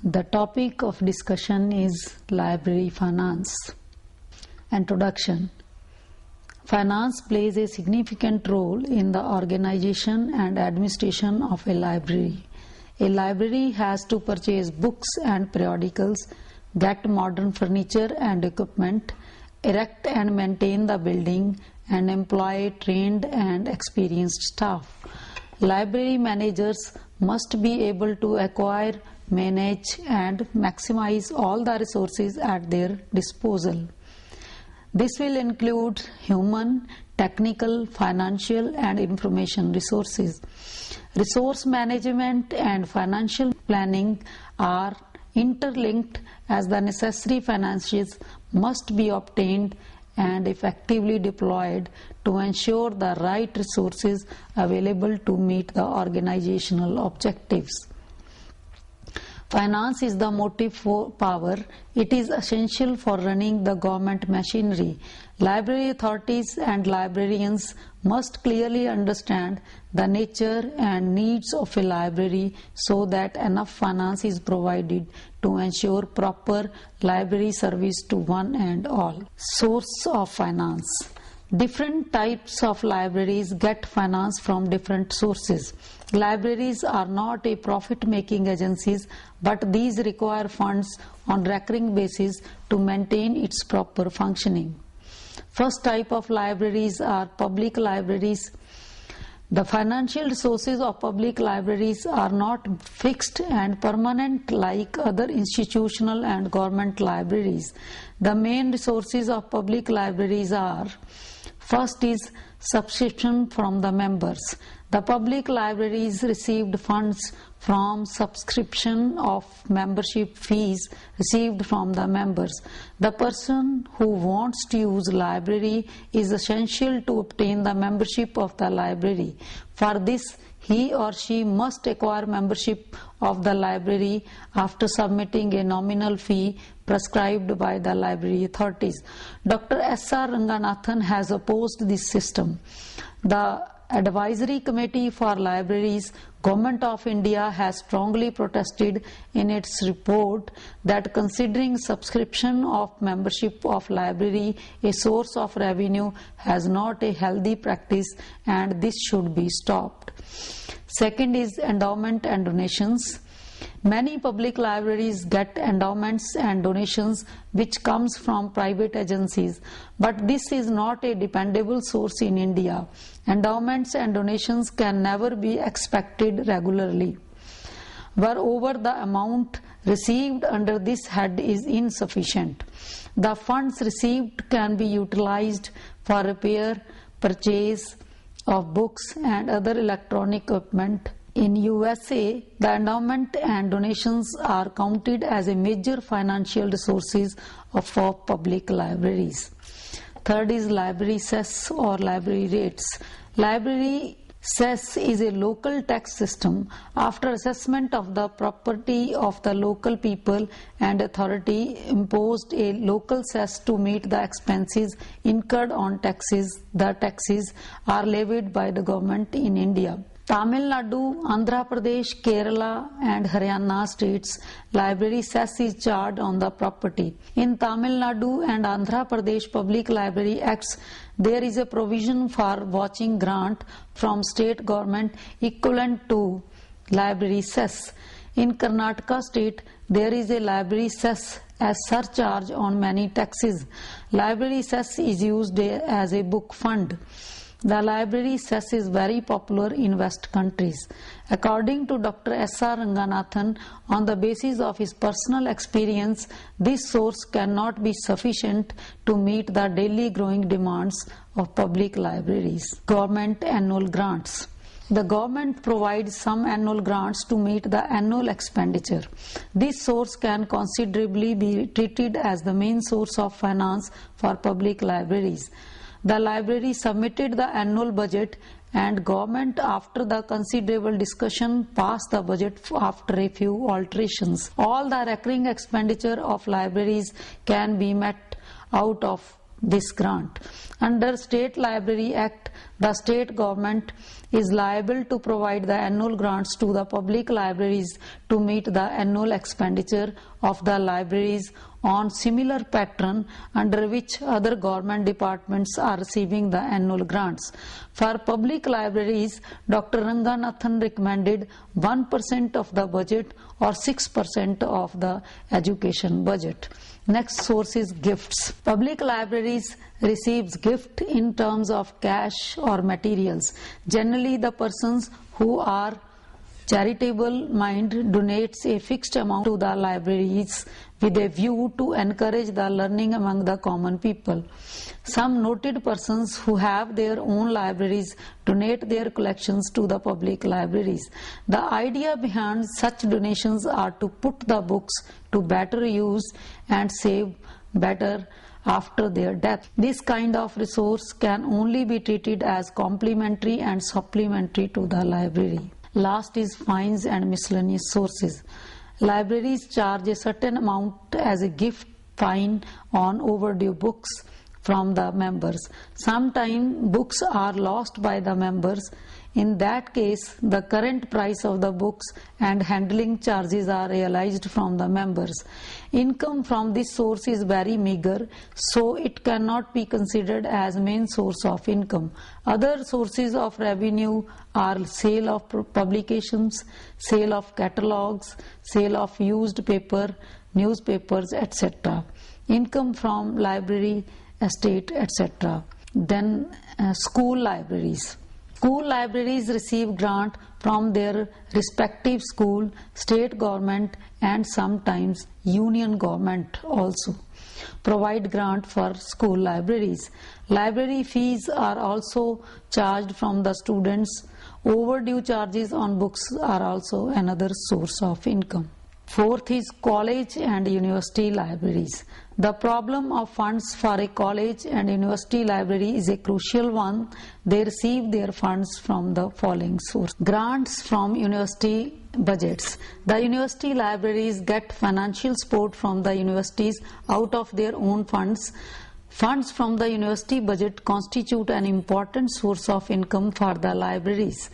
The topic of discussion is library finance. Introduction. Finance plays a significant role in the organization and administration of a library. A library has to purchase books and periodicals, get modern furniture and equipment, erect and maintain the building, and employ trained and experienced staff. Library managers must be able to acquire, manage and maximize all the resources at their disposal. This will include human, technical, financial and information resources. Resource management and financial planning are interlinked as the necessary finances must be obtained and effectively deployed to ensure the right resources available to meet the organizational objectives. Finance is the motive power. It is essential for running the government machinery. Library authorities and librarians must clearly understand the nature and needs of a library so that enough finance is provided to ensure proper library service to one and all. Source of finance. Different types of libraries get finance from different sources. Libraries are not a profit-making agencies, but these require funds on recurring basis to maintain its proper functioning. First type of libraries are public libraries. The financial resources of public libraries are not fixed and permanent like other institutional and government libraries. The main resources of public libraries are: first is subscription from the members. The public libraries received funds from subscription of membership fees received from the members. The person who wants to use library is essential to obtain the membership of the library. For this, he or she must acquire membership of the library after submitting a nominal fee prescribed by the library authorities. Dr. S.R. Ranganathan has opposed this system. The Advisory Committee for Libraries, Government of India, has strongly protested in its report that considering subscription of membership of library a source of revenue has not a healthy practice and this should be stopped. Second is endowment and donations. Many public libraries get endowments and donations which comes from private agencies, but this is not a dependable source in India. Endowments and donations can never be expected regularly. Moreover, the amount received under this head is insufficient. The funds received can be utilized for repair, purchase of books and other electronic equipment. In USA, the endowment and donations are counted as a major financial resources for public libraries. Third is library cess or library rates. Library cess is a local tax system. After assessment of the property of the local people and authority imposed a local cess to meet the expenses incurred on taxes. The taxes are levied by the government in India. Tamil Nadu, Andhra Pradesh, Kerala and Haryana states library cess is charged on the property. In Tamil Nadu and Andhra Pradesh Public Library Acts, there is a provision for watching grant from state government equivalent to library cess. In Karnataka state, there is a library cess as surcharge on many taxes. Library cess is used as a book fund. The library cess is very popular in West countries. According to Dr. S.R. Ranganathan, on the basis of his personal experience, this source cannot be sufficient to meet the daily growing demands of public libraries. Government annual grants. The government provides some annual grants to meet the annual expenditure. This source can considerably be treated as the main source of finance for public libraries. The library submitted the annual budget and government, after the considerable discussion, passed the budget after a few alterations. All the recurring expenditure of libraries can be met out of this grant. Under State Library Act, the state government is liable to provide the annual grants to the public libraries to meet the annual expenditure of the libraries on similar pattern under which other government departments are receiving the annual grants. For public libraries, Dr. Ranganathan recommended 1% of the budget or 6% of the education budget. Next source is gifts. Public libraries receives gift in terms of cash or materials. Generally, the persons who are charitable mind donates a fixed amount to the libraries with a view to encourage the learning among the common people. Some noted persons who have their own libraries donate their collections to the public libraries. The idea behind such donations are to put the books to better use and save better after their death. This kind of resource can only be treated as complementary and supplementary to the library. Last is fines and miscellaneous sources. Libraries charge a certain amount as a gift fine on overdue books from the members. Sometimes books are lost by the members. In that case, the current price of the books and handling charges are realized from the members. Income from this source is very meager, so it cannot be considered as main source of income. Other sources of revenue are sale of publications, sale of catalogs, sale of used paper, newspapers, etc. Income from library, estate, etc. Then school libraries. School libraries receive grant from their respective school, state government and sometimes union government also provide grant for school libraries. Library fees are also charged from the students. Overdue charges on books are also another source of income. Fourth is college and university libraries. The problem of funds for a college and university library is a crucial one. They receive their funds from the following source. Grants from university budgets. The university libraries get financial support from the universities out of their own funds. Funds from the university budget constitute an important source of income for the libraries.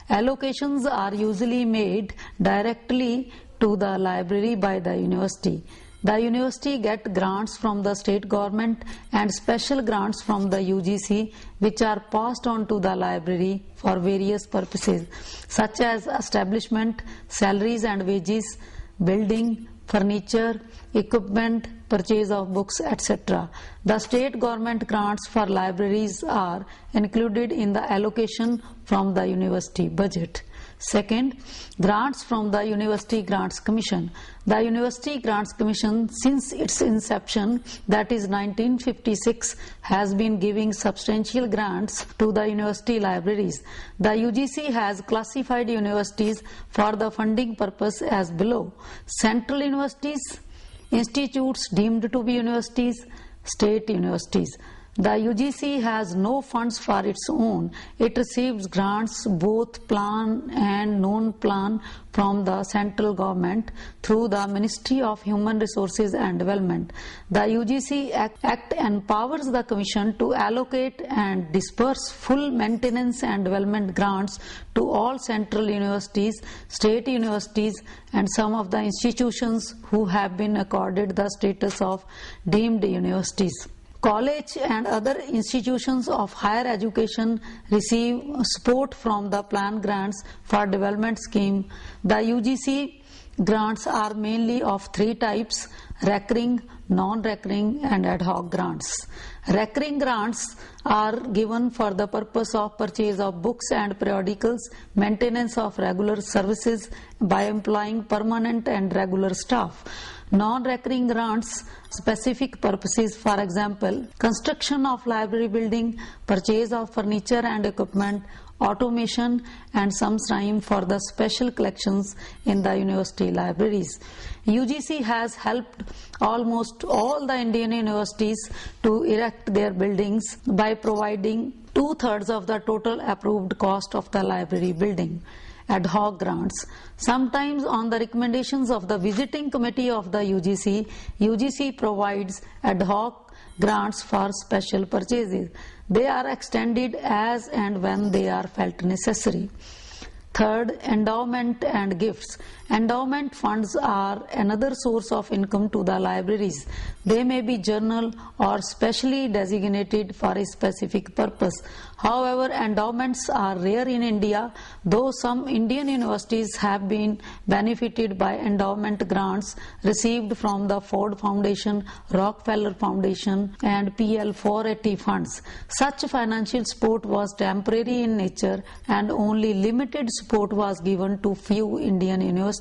Allocations are usually made directly to the library by the university. The university gets grants from the state government and special grants from the UGC, which are passed on to the library for various purposes such as establishment, salaries and wages, building, furniture, equipment, purchase of books, etc. The state government grants for libraries are included in the allocation from the university budget. Second, grants from the University Grants Commission. The University Grants Commission, since its inception, that is 1956, has been giving substantial grants to the university libraries. The UGC has classified universities for the funding purpose as below: central universities, institutes deemed to be universities, state universities. The UGC has no funds for its own. It receives grants, both plan and non-plan, from the central government through the Ministry of Human Resources and Development. The UGC Act empowers the Commission to allocate and disperse full maintenance and development grants to all central universities, state universities and some of the institutions who have been accorded the status of deemed universities. College and other institutions of higher education receive support from the plan grants for development scheme. The UGC grants are mainly of three types: recurring, non-recurring and ad hoc grants. Recurring grants are given for the purpose of purchase of books and periodicals, maintenance of regular services by employing permanent and regular staff. Non-recurring grants, specific purposes, for example, construction of library building, purchase of furniture and equipment, automation, and some time for the special collections in the university libraries. UGC has helped almost all the Indian universities to erect their buildings by providing 2/3 of the total approved cost of the library building. Ad hoc grants. Sometimes on the recommendations of the visiting committee of the UGC provides ad hoc grants for special purchases. They are extended as and when they are felt necessary. Third, endowment and gifts. Endowment funds are another source of income to the libraries. They may be general or specially designated for a specific purpose. However, endowments are rare in India, though some Indian universities have been benefited by endowment grants received from the Ford Foundation, Rockefeller Foundation, and PL 480 funds. Such financial support was temporary in nature and only limited support was given to few Indian universities.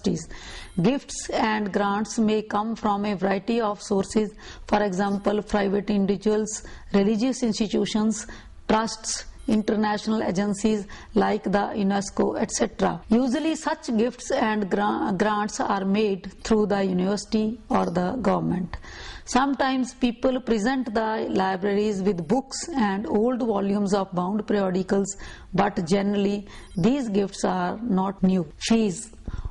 Gifts and grants may come from a variety of sources, for example, private individuals, religious institutions, trusts, international agencies like the UNESCO, etc. Usually such gifts and grants are made through the university or the government. Sometimes people present the libraries with books and old volumes of bound periodicals, but generally these gifts are not new. Fees.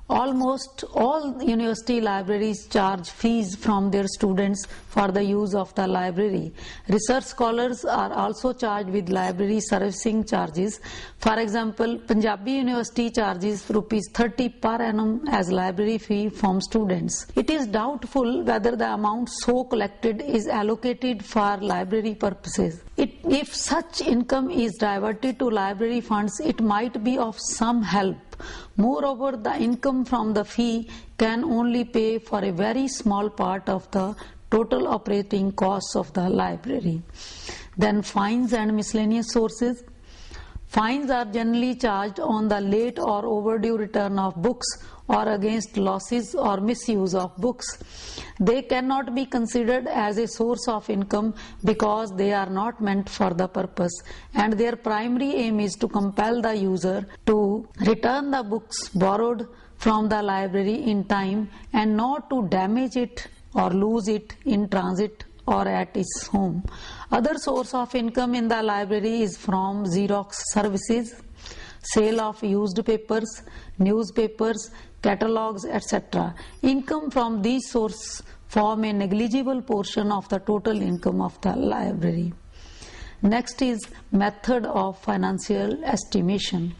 Almost all university libraries charge fees from their students for the use of the library. Research scholars are also charged with library servicing charges. For example, Punjabi University charges rupees 30 per annum as library fee from students. It is doubtful whether the amount so collected is allocated for library purposes. If such income is diverted to library funds, it might be of some help. Moreover, the income from the fee can only pay for a very small part of the total operating costs of the library. Then fines and miscellaneous sources. Fines are generally charged on the late or overdue return of books or against losses or misuse of books. They cannot be considered as a source of income because they are not meant for the purpose, and their primary aim is to compel the user to return the books borrowed from the library in time and not to damage it or lose it in transit or at its home. Other source of income in the library is from Xerox services, sale of used papers, newspapers, catalogs, etc. Income from these sources form a negligible portion of the total income of the library. Next is method of financial estimation.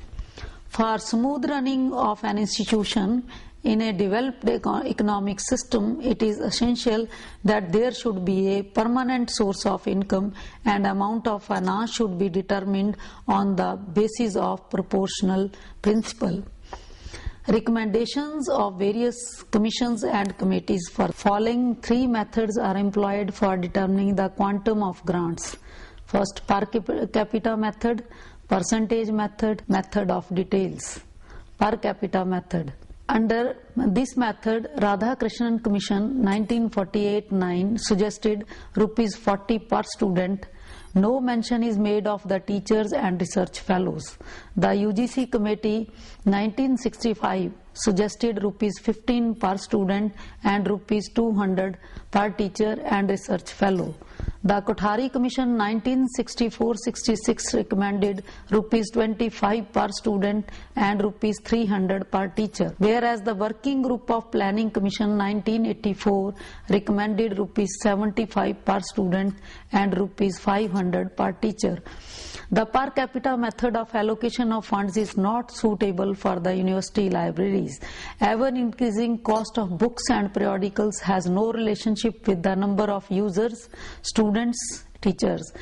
For smooth running of an institution in a developed economic system, it is essential that there should be a permanent source of income, and amount of finance should be determined on the basis of proportional principle. Recommendations of various commissions and committees for following three methods are employed for determining the quantum of grants. First, per capita method, percentage method, method of details. Per capita method. Under this method, Radhakrishnan Commission 1948-9 suggested rupees 40 per student. No mention is made of the teachers and research fellows. The UGC Committee 1965 suggested rupees 15 per student and rupees 200 per teacher and research fellow. The Kothari Commission 1964-66 recommended rupees 25 per student and rupees 300 per teacher, whereas the Working Group of Planning Commission 1984 recommended rupees 75 per student and rupees 500 per teacher. The per capita method of allocation of funds is not suitable for the university libraries. Ever increasing cost of books and periodicals has no relationship with the number of users, students, teachers.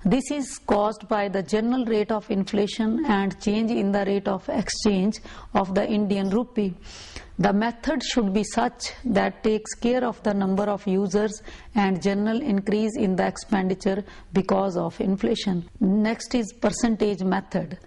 This is caused by the general rate of inflation and change in the rate of exchange of the Indian rupee. The method should be such that takes care of the number of users and general increase in the expenditure because of inflation. Next is percentage method.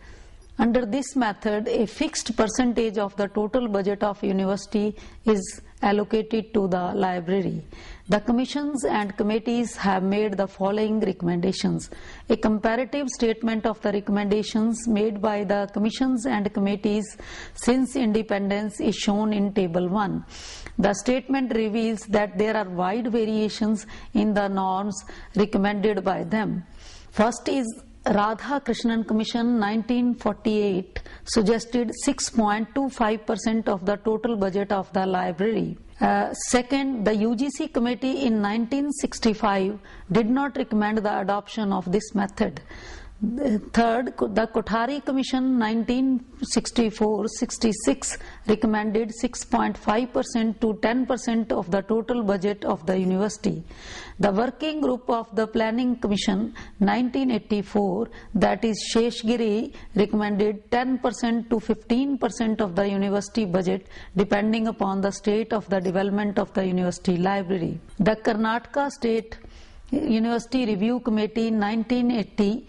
Under this method, a fixed percentage of the total budget of university is allocated to the library. The commissions and committees have made the following recommendations. A comparative statement of the recommendations made by the commissions and committees since independence is shown in Table 1. The statement reveals that there are wide variations in the norms recommended by them. First is Radha Krishnan Commission 1948 suggested 6.25% of the total budget of the library. Second, the UGC committee in 1965 did not recommend the adoption of this method. Third, the Kothari Commission 1964-66 recommended 6.5% to 10% of the total budget of the university. The Working Group of the Planning Commission 1984, that is Sheshgiri, recommended 10% to 15% of the university budget depending upon the state of the development of the university library. The Karnataka State University Review Committee 1980,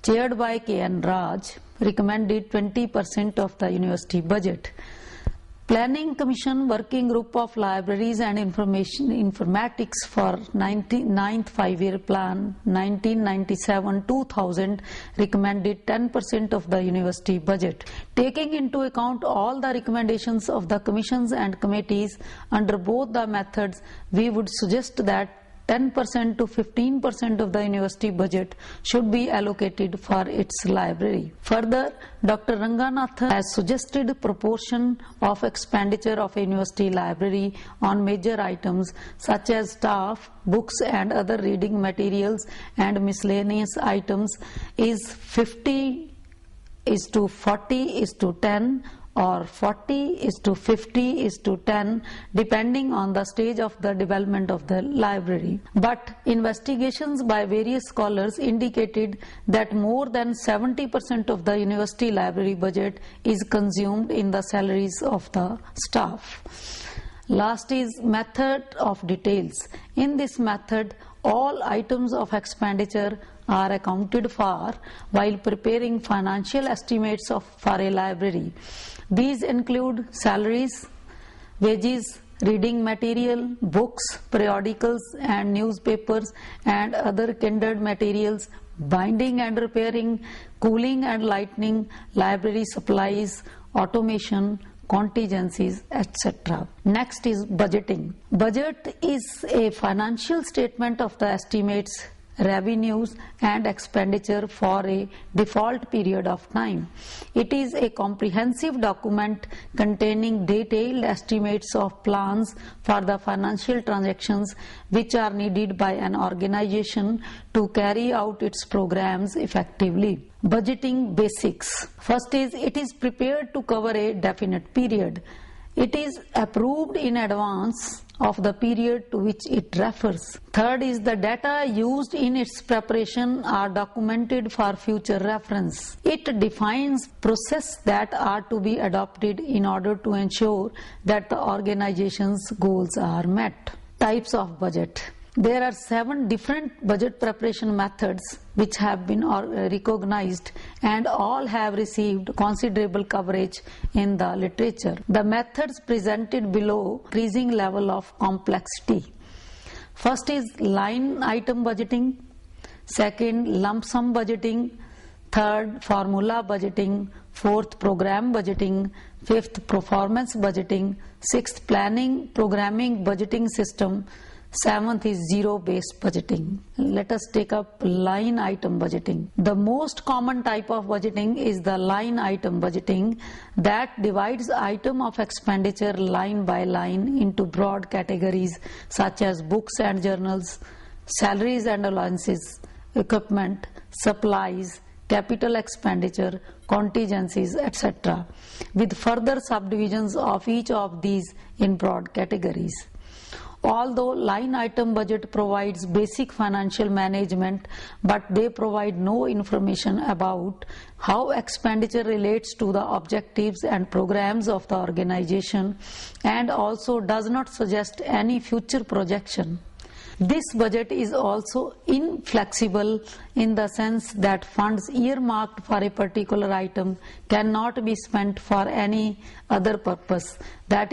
chaired by K.N. Raj, recommended 20% of the university budget. Planning Commission Working Group of Libraries and Informatics for 9th 5-year plan 1997-2000 recommended 10% of the university budget. Taking into account all the recommendations of the commissions and committees under both the methods, we would suggest that 10% to 15% of the university budget should be allocated for its library. Further, Dr. Ranganathan has suggested a proportion of expenditure of a university library on major items such as staff, books and other reading materials and miscellaneous items is 50:40:10 or 40:50:10 depending on the stage of the development of the library. But investigations by various scholars indicated that more than 70% of the university library budget is consumed in the salaries of the staff. Last is method of details. In this method, all items of expenditure are accounted for while preparing financial estimates for a library. These include salaries, wages, reading material, books, periodicals and newspapers and other kindred materials, binding and repairing, cooling and lighting, library supplies, automation, contingencies, etc. Next is budgeting. Budget is a financial statement of the estimates, revenues and expenditure for a default period of time. It is a comprehensive document containing detailed estimates of plans for the financial transactions which are needed by an organization to carry out its programs effectively. Budgeting basics. First is, it is prepared to cover a definite period. It is approved in advance of the period to which it refers. Third is, the data used in its preparation are documented for future reference. It defines processes that are to be adopted in order to ensure that the organization's goals are met. Types of budget. There are 7 different budget preparation methods which have been recognized and all have received considerable coverage in the literature. The methods presented below increasing level of complexity. First is line item budgeting, second lump sum budgeting, third formula budgeting, fourth program budgeting, fifth performance budgeting, sixth planning programming budgeting system, seventh is zero-based budgeting. Let us take up line item budgeting. The most common type of budgeting is the line item budgeting that divides item of expenditure line by line into broad categories such as books and journals, salaries and allowances, equipment, supplies, capital expenditure, contingencies, etc., with further subdivisions of each of these in broad categories. Although line item budget provides basic financial management, but they provide no information about how expenditure relates to the objectives and programs of the organization and also does not suggest any future projection. This budget is also inflexible in the sense that funds earmarked for a particular item cannot be spent for any other purpose. That is